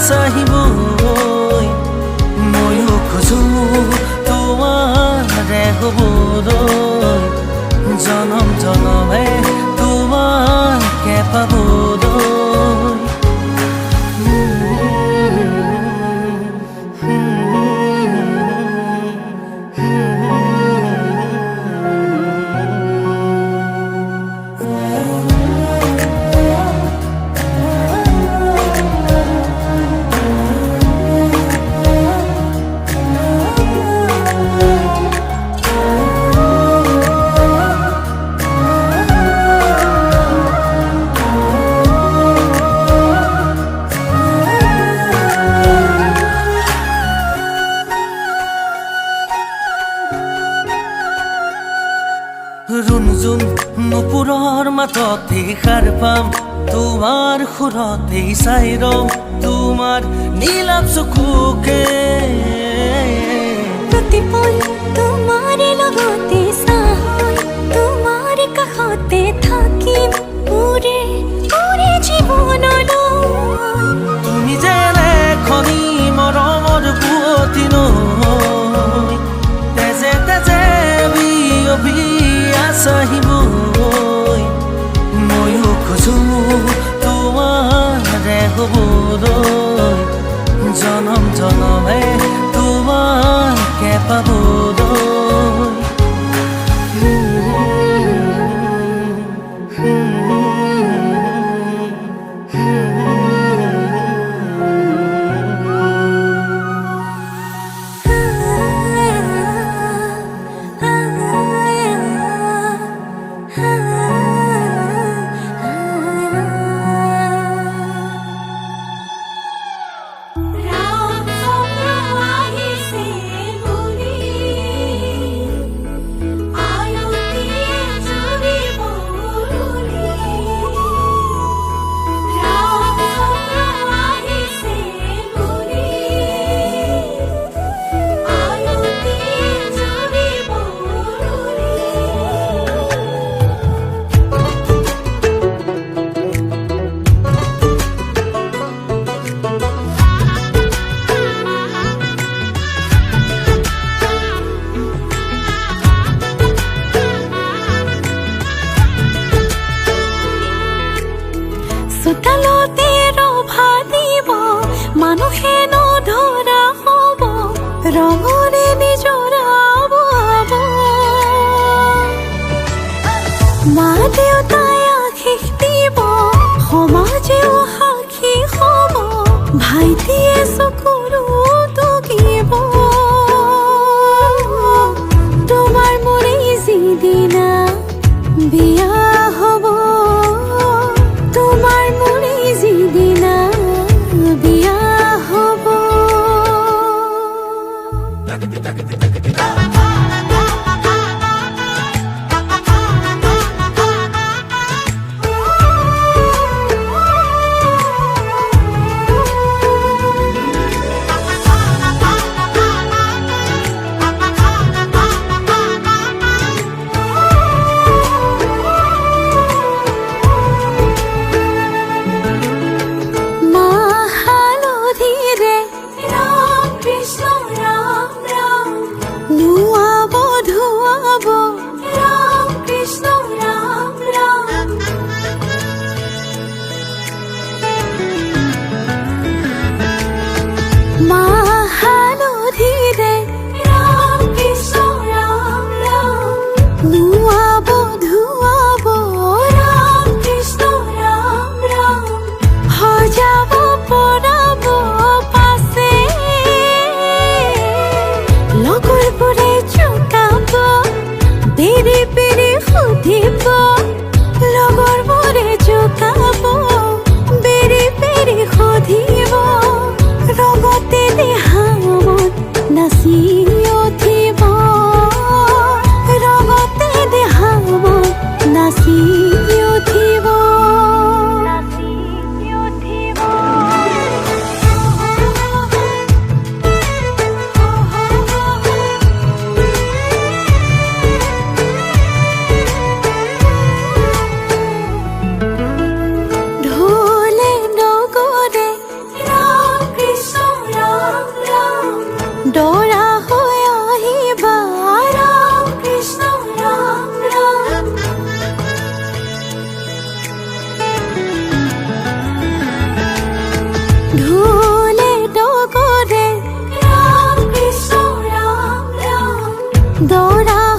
চাহিবই ময়ো খোজো তোমাৰে হ'বলৈ জনম জনমে তোমাকে পাবলৈ ৰুণজুন নুপুৰৰ মাততেই সাৰ পাম তোমাৰ সুৰতেই চাই ৰম তোমাৰ নীলাভ চকুকে প্ৰতিপল তোমাৰে লগতে চাই তোমাৰ কাষতে থাকিম পুৰে পুৰে জীৱনলৈ তুমি যেনে খনি মৰমৰ বুৱতী নৈ তেজে তেজে বিয়পি চাহিবই ময়ো খোজো তোমাৰে হ'বলৈ জনম জনমে তোমাকে পাবলৈ চোতালতে ৰভা দিব মানুহে নধৰা হ'ব ৰঙৰে নিজৰাব মা দেউতাই আশীষ দিব সমাজেও সাক্ষী হ'ব ভাইটিয়ে চকুৰো টুকিব তোমাৰ মোৰে যিদিনা বিয়া হ'ব তোমাৰ মোৰে যিদিনা বিয়া হ'ব দৰা